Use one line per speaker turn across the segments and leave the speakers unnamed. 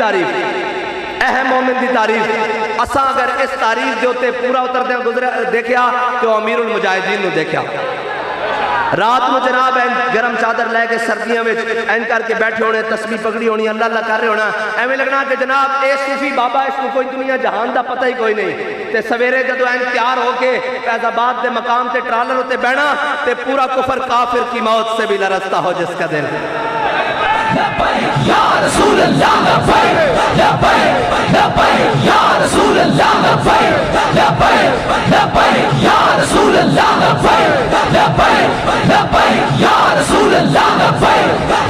तारीफ अहम मोमिन दी तारीफ असा अगर इस तारीफ दे उत्ते पूरा उतरदे गुजरा देखिया तो अमीरुल मुजाहिदीन नु देखिया रात में जनाब गरम चादर लैके सर्दियों में एन करके बैठे होने तस्बीह पगड़ी होनी अल्लाह अल्लाह कर रहे होना एवं लगना कि जनाब ए सूफी बाबा इसको कोई दुनिया जहान का पता ही कोई नहीं ते सवेरे जदों एन तैयार होके फैजाबाद के मकाम से ट्रालर उत्ते बहना ते पूरा कुफर काफिर की मौत से भी लरसता हो जिसका दिल या रसूल अल्लाह लब्बैक लब्बैक या रसूल अल्लाह लब्बैक लब्बैक या रसूल अल्लाह लब्बैक लब्बैक या रसूल अल्लाह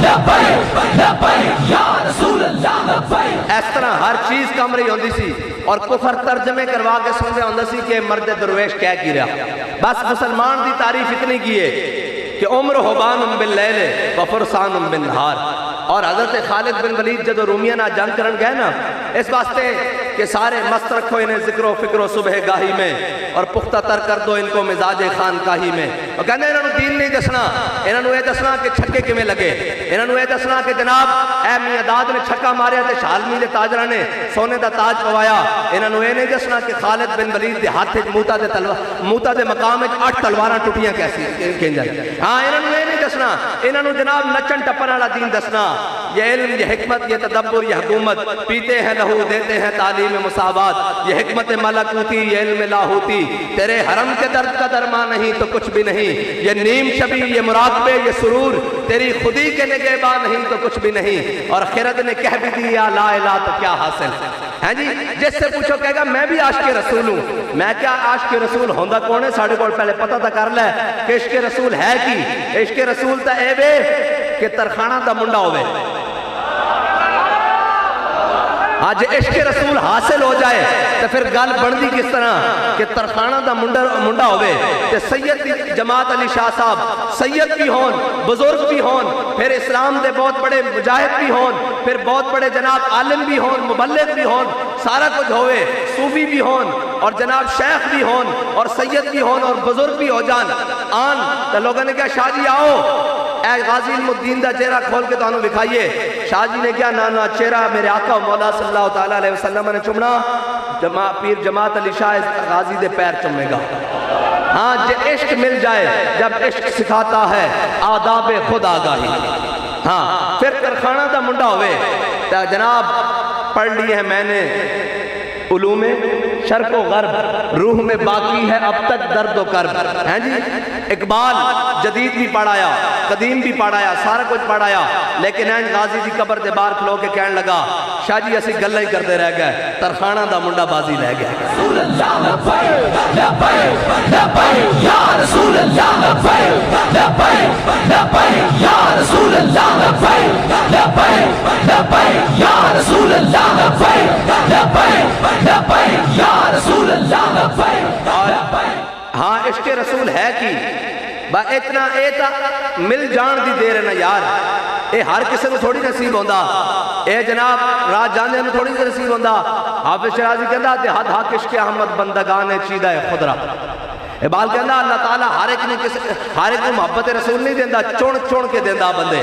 लब्बैक या रसूल अल्लाह लब्बैक। इस तरह हर चीज कम रही होंदी सी और कुफर तर्जमे करवा के सुन रहा होंदा सी कि मर्द दरवेश कह की रहा बस मुसलमान की तारीफ इतनी की है कि उम्र होबान बिल लैल व फुरसान बिन नहार। और हजरत खालिद बिन वलीद जब रूमिया ना जंग करन गए ना इस वास्ते कि सारे मस्त रखो इन्हें जिक्रो फिक्रो सुबह गाही में और पुख्ता तर कर दो इनको मिजाज खान काही में और कहने इन्होंने दीन नहीं दसना इन्होंने ये दसना कि छक्के किमें लगे इन्होंने ये दसना कि जनाब ऐ मियां दाद ने छक्का मारिया तो शालमी के ताजरा ने सोने का ताज पवाया इन्होंने ये नहीं दसना कि खालिद बिन वलीद के हाथ मूता के मकाम 8 तलवारां टुटियां कैसी हाँ इन्होंने ये नहीं दसना इन्होंने जनाब नचन टप्पन वाला दीन दसना ये इल्म ये हिकमत ये तदब्बुर ये हुकूमत पीते हैं लहू देते हैं तालीम मुसावात ये हिकमत मलकूती ये इल्म लाहूती तेरे हरम के दर्द का दरमा नहीं तो कुछ भी नहीं ये नीम शबी ये मुराकबे ये सुरूर तेरी खुदी के निगहबा नहीं तो कुछ भी नहीं। और खिरद ने कह भी दिया ला इला तो क्या हासिल है जी जिससे पूछो कहेगा मैं भी आशिक रसूल हूँ मैं क्या आशिक रसूल होंदा कौन है साढ़े को पहले पता तो कर लै कि इश्क रसूल है कि इश्क रसूल तो ए वे कि तरखाना का मुंडा होवे आज इश्क रसूल हासिल हो जाए तो फिर गल बनती किस तरह कि तरखाना का मुंडा होवे ते सैयद जमात अली शाह साहब सैयद भी होन बुजुर्ग भी होन फिर इस्लाम के बहुत बड़े मुजाहिद भी होन फिर बहुत बड़े जनाब आलिम भी होन मुबल्लिग भी होन सारा कुछ होवे सूफी भी होन और जनाब शेख भी होन और सैयद भी होन और बुजुर्ग भी हो जान आन तो लोगों ने क्या शाह जी आओ ए गाजी इल्मुद्दीन का चेहरा खोल के तुहानू दिखाइए। शाह जी ने क्या ना चेहरा मेरे आका मौला सल्लल्लाहु तआला अलैहि वसल्लम ने चुमना पीर जमात अली शाह गाजी दे पैर चुमेगा। हाँ जे इश्क मिल जाए जब इश्क सिखाता है आदाब खुद आगाही हाँ फिर तरखाना का मुंडा होवे तो जनाब पढ़ ली है मैंने उलूमे शर्क व गर्ब रूह में बाकी है अब तक दर्द व कर्ब हैं जी। इकबाल जदीद भी पढ़ाया कदीम भी पढ़ाया सारा कुछ पढ़ाया लेकिन ऐन गाजी की कबर के बाहर खलो के कहने लगा शाह जी असी गल्लां ही करते रह गए तरखाना दा मुंडा बाजी रह गया। हाँ इश्क रसूल है कि इतना मिल जान दी देर है ना यार ये हर किसी को थोड़ी नसीब होंदा ये जनाब रात जाने में थोड़ी नसीब होंदा। हाफिज शराजी कहता देहात हक इश्क अहमद बंदगान चीदा है खुदरा इबाल कहता अल्लाह ताला हर एक को मोहब्बत रसूल नहीं देंदा चुन चुन के देंदा बंदे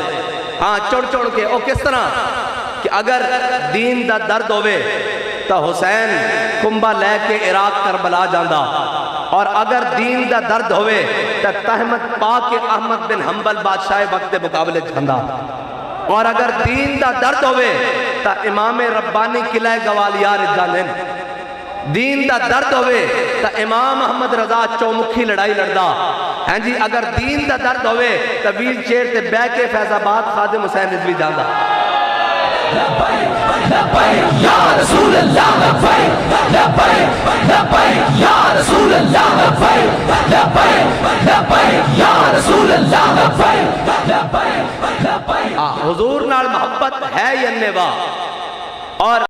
हाँ चुन चुन के ओ किस तरह कि अगर दीन दा दर्द होवे तो हुसैन कुंबा लैके इराक करबला जांदा और अगर दीन दा दर्द होवे तो तहमत पाक के अहमद बिन हंबल बादशाह वक्त के मुकाबले जांदा और अगर दीन दा दर्द होवे तो इमाम रब्बानी किला गवालियार जाने दीन दा दर्द होवे तो इमाम अहमद रजा चौमुखी लड़ाई लड़दा हैं जी। अगर दीन दा दर्द होवे तो व्हील चेयर ते बैठ के फैजाबाद खादिम हुसैन रिजवी जांदा। या रसूल अल्लाह या रसूल अल्लाह या रसूल अल्लाह हुजूर नाल मोहब्बत है यन्नेवा और